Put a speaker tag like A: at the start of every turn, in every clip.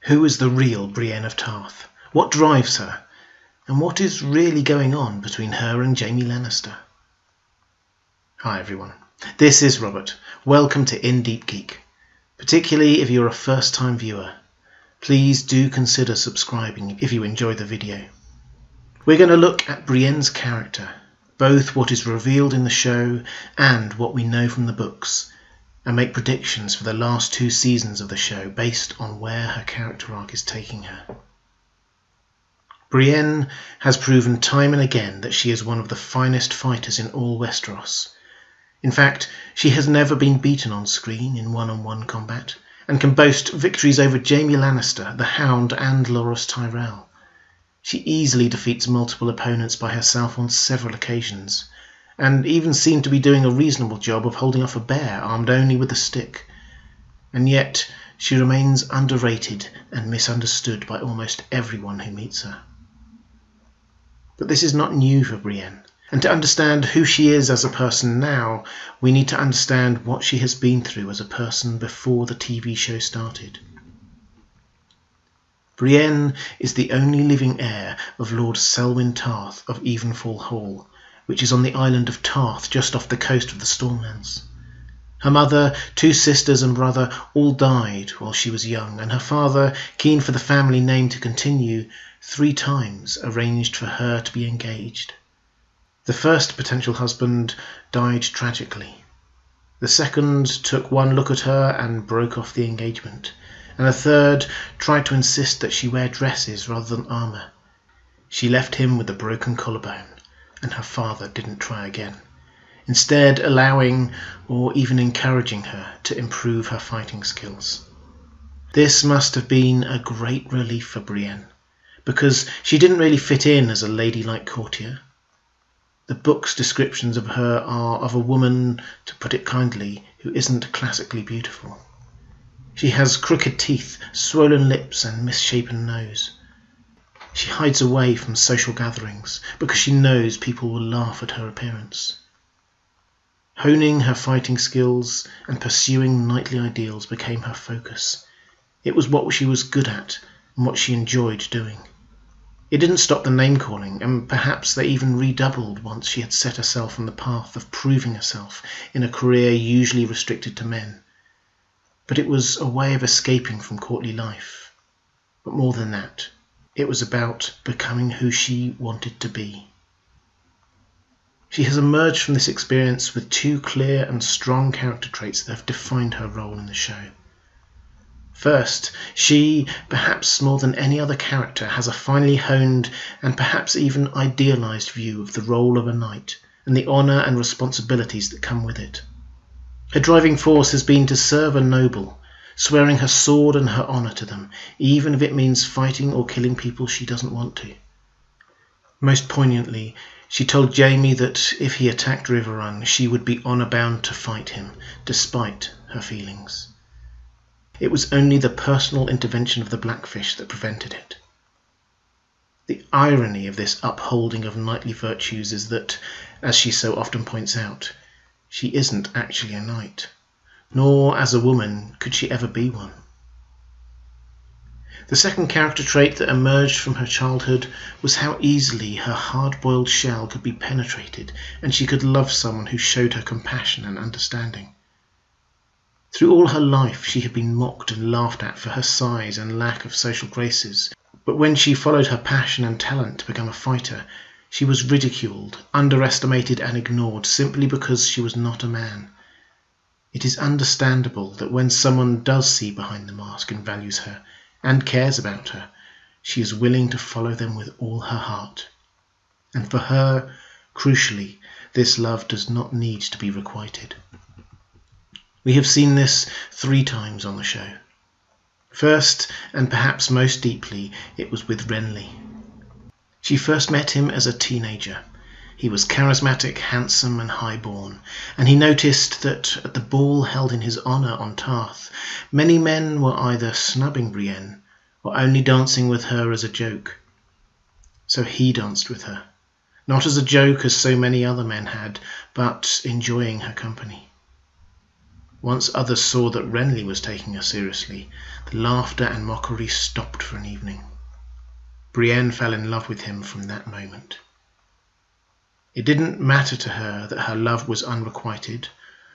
A: Who is the real Brienne of Tarth? What drives her? And what is really going on between her and Jaime Lannister? Hi everyone, this is Robert. Welcome to In Deep Geek. Particularly if you're a first-time viewer, please do consider subscribing if you enjoy the video. We're going to look at Brienne's character, both what is revealed in the show and what we know from the books, and make predictions for the last 2 seasons of the show based on where her character arc is taking her. Brienne has proven time and again that she is one of the finest fighters in all Westeros. In fact, she has never been beaten on screen in one-on-one combat, and can boast victories over Jaime Lannister, the Hound and Loras Tyrell. She easily defeats multiple opponents by herself on several occasions, and even seemed to be doing a reasonable job of holding off a bear armed only with a stick. And yet she remains underrated and misunderstood by almost everyone who meets her. But this is not new for Brienne, and to understand who she is as a person now, we need to understand what she has been through as a person before the TV show started. Brienne is the only living heir of Lord Selwyn Tarth of Evenfall Hall, which is on the island of Tarth just off the coast of the Stormlands. Her mother, 2 sisters and brother all died while she was young, and her father, keen for the family name to continue, 3 times arranged for her to be engaged. The first potential husband died tragically. The second took one look at her and broke off the engagement, and the third tried to insist that she wear dresses rather than armour. She left him with a broken collarbone, and her father didn't try again, instead allowing or even encouraging her to improve her fighting skills. This must have been a great relief for Brienne, because she didn't really fit in as a ladylike courtier. The book's descriptions of her are of a woman, to put it kindly, who isn't classically beautiful. She has crooked teeth, swollen lips and misshapen nose. She hides away from social gatherings because she knows people will laugh at her appearance. Honing her fighting skills and pursuing knightly ideals became her focus. It was what she was good at and what she enjoyed doing. It didn't stop the name-calling, and perhaps they even redoubled once she had set herself on the path of proving herself in a career usually restricted to men. But it was a way of escaping from courtly life. But more than that, it was about becoming who she wanted to be. She has emerged from this experience with 2 clear and strong character traits that have defined her role in the show. First, she, perhaps more than any other character, has a finely honed and perhaps even idealized view of the role of a knight and the honor and responsibilities that come with it. Her driving force has been to serve a noble, swearing her sword and her honor to them, even if it means fighting or killing people she doesn't want to. Most poignantly, she told Jaime that if he attacked Riverrun, she would be honor-bound to fight him, despite her feelings. It was only the personal intervention of the Blackfish that prevented it. The irony of this upholding of knightly virtues is that, as she so often points out, she isn't actually a knight, nor as a woman could she ever be one. The second character trait that emerged from her childhood was how easily her hard-boiled shell could be penetrated, and she could love someone who showed her compassion and understanding. Through all her life she had been mocked and laughed at for her size and lack of social graces, but when she followed her passion and talent to become a fighter, she was ridiculed, underestimated and ignored simply because she was not a man. It is understandable that when someone does see behind the mask and values her, and cares about her, she is willing to follow them with all her heart. And for her, crucially, this love does not need to be requited. We have seen this 3 times on the show. First, and perhaps most deeply, it was with Renly. She first met him as a teenager. He was charismatic, handsome and high-born, and he noticed that at the ball held in his honour on Tarth, many men were either snubbing Brienne or only dancing with her as a joke. So he danced with her, not as a joke as so many other men had, but enjoying her company. Once others saw that Renly was taking her seriously, the laughter and mockery stopped for an evening. Brienne fell in love with him from that moment. It didn't matter to her that her love was unrequited,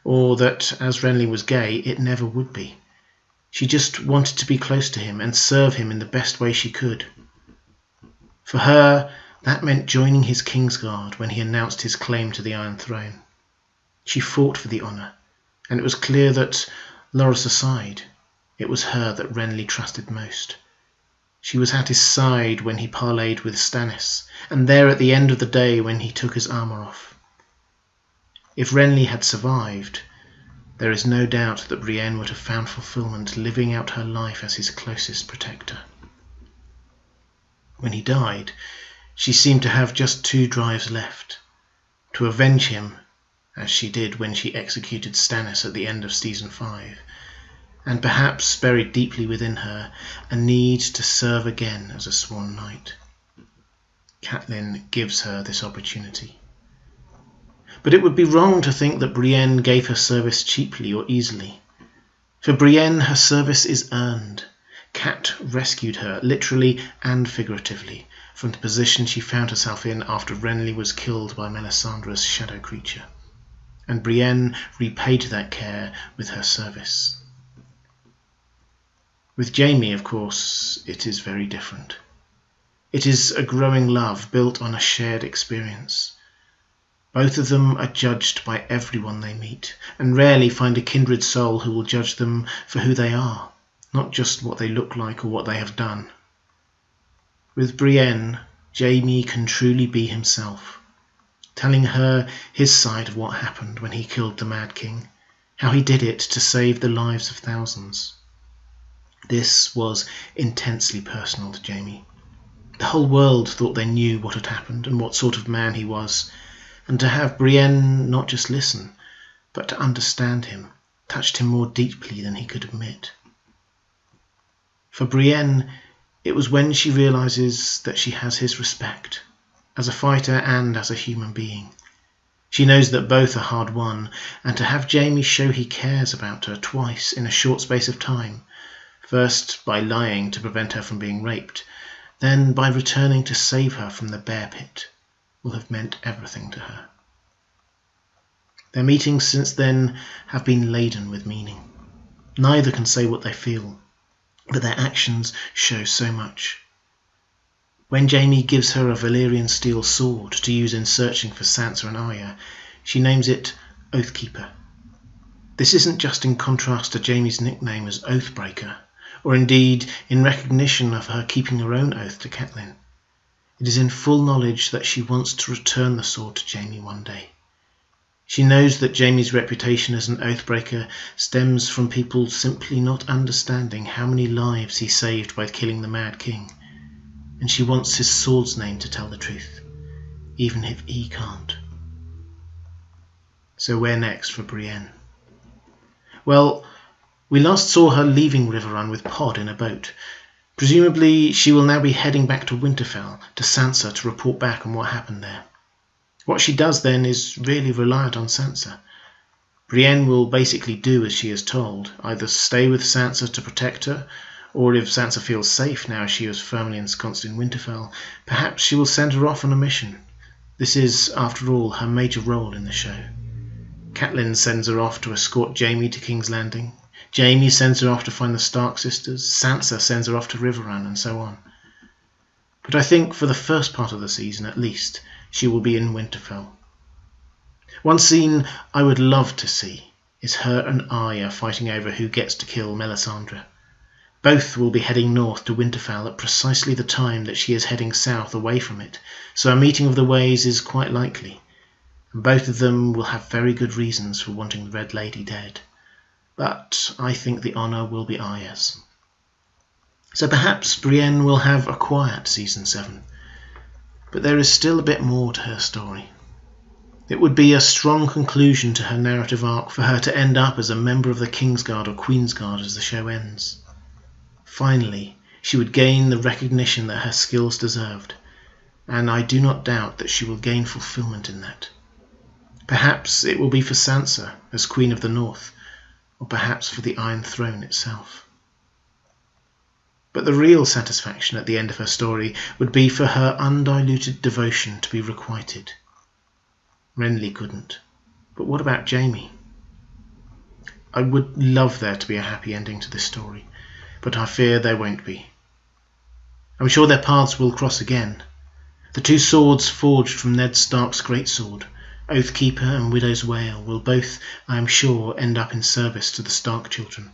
A: or that, as Renly was gay, it never would be. She just wanted to be close to him and serve him in the best way she could. For her, that meant joining his Kingsguard when he announced his claim to the Iron Throne. She fought for the honour, and it was clear that, Loras aside, it was her that Renly trusted most. She was at his side when he parleyed with Stannis, and there at the end of the day when he took his armour off. If Renly had survived, there is no doubt that Brienne would have found fulfilment living out her life as his closest protector. When he died, she seemed to have just 2 drives left: to avenge him, as she did when she executed Stannis at the end of Season 5, and perhaps buried deeply within her a need to serve again as a sworn knight. Catelyn gives her this opportunity. But it would be wrong to think that Brienne gave her service cheaply or easily. For Brienne, her service is earned. Cat rescued her, literally and figuratively, from the position she found herself in after Renly was killed by Melisandre's shadow creature. And Brienne repaid that care with her service. With Jaime, of course, it is very different. It is a growing love built on a shared experience. Both of them are judged by everyone they meet, and rarely find a kindred soul who will judge them for who they are, not just what they look like or what they have done. With Brienne, Jaime can truly be himself, telling her his side of what happened when he killed the Mad King, how he did it to save the lives of thousands. This was intensely personal to Jaime. The whole world thought they knew what had happened and what sort of man he was, and to have Brienne not just listen, but to understand him, touched him more deeply than he could admit. For Brienne, it was when she realizes that she has his respect, as a fighter and as a human being. She knows that both are hard won, and to have Jaime show he cares about her twice in a short space of time, first by lying to prevent her from being raped, then by returning to save her from the bear pit, will have meant everything to her. Their meetings since then have been laden with meaning. Neither can say what they feel, but their actions show so much. When Jaime gives her a Valyrian steel sword to use in searching for Sansa and Arya, she names it Oathkeeper. This isn't just in contrast to Jaime's nickname as Oathbreaker, or indeed in recognition of her keeping her own oath to Catelyn. It is in full knowledge that she wants to return the sword to Jaime one day. She knows that Jaime's reputation as an oathbreaker stems from people simply not understanding how many lives he saved by killing the Mad King, and she wants his sword's name to tell the truth, even if he can't. So where next for Brienne? Well, we last saw her leaving Riverrun with Pod in a boat. Presumably she will now be heading back to Winterfell, to Sansa, to report back on what happened there. What she does then is really reliant on Sansa. Brienne will basically do as she is told, either stay with Sansa to protect her, or if Sansa feels safe now she is firmly ensconced in Winterfell, perhaps she will send her off on a mission. This is, after all, her major role in the show. Catelyn sends her off to escort Jaime to King's Landing. Jaime sends her off to find the Stark sisters. Sansa sends her off to Riverrun, and so on. But I think for the first part of the season, at least, she will be in Winterfell. One scene I would love to see is her and Arya fighting over who gets to kill Melisandre. Both will be heading north to Winterfell at precisely the time that she is heading south away from it, so a meeting of the ways is quite likely, and both of them will have very good reasons for wanting the Red Lady dead. But I think the honour will be Arya's. So perhaps Brienne will have a quiet Season 7, but there is still a bit more to her story. It would be a strong conclusion to her narrative arc for her to end up as a member of the Kingsguard or Queensguard as the show ends. Finally, she would gain the recognition that her skills deserved, and I do not doubt that she will gain fulfilment in that. Perhaps it will be for Sansa as Queen of the North, or perhaps for the Iron Throne itself. But the real satisfaction at the end of her story would be for her undiluted devotion to be requited. Renly couldn't. But what about Jaime? I would love there to be a happy ending to this story, but I fear there won't be. I'm sure their paths will cross again. The two swords forged from Ned Stark's greatsword, Oathkeeper and Widow's Wail, will both, I am sure, end up in service to the Stark children.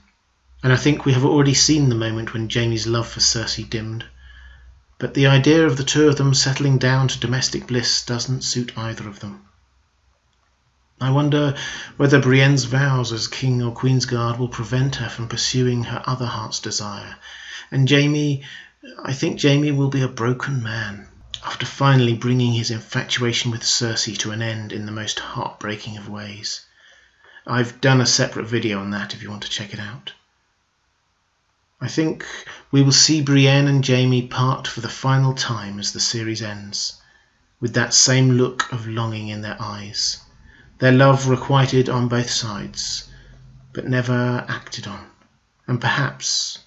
A: And I think we have already seen the moment when Jaime's love for Cersei dimmed. But the idea of the two of them settling down to domestic bliss doesn't suit either of them. I wonder whether Brienne's vows as King or Queensguard will prevent her from pursuing her other heart's desire. And I think Jaime will be a broken man, after finally bringing his infatuation with Cersei to an end in the most heartbreaking of ways. I've done a separate video on that if you want to check it out. I think we will see Brienne and Jaime part for the final time as the series ends, with that same look of longing in their eyes, their love requited on both sides, but never acted on, and perhaps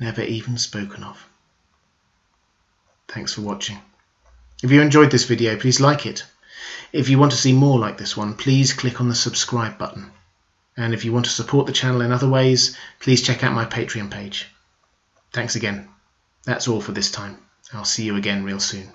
A: never even spoken of. Thanks for watching. If you enjoyed this video, please like it. If you want to see more like this one, please click on the subscribe button. And if you want to support the channel in other ways, please check out my Patreon page. Thanks again. That's all for this time. I'll see you again real soon.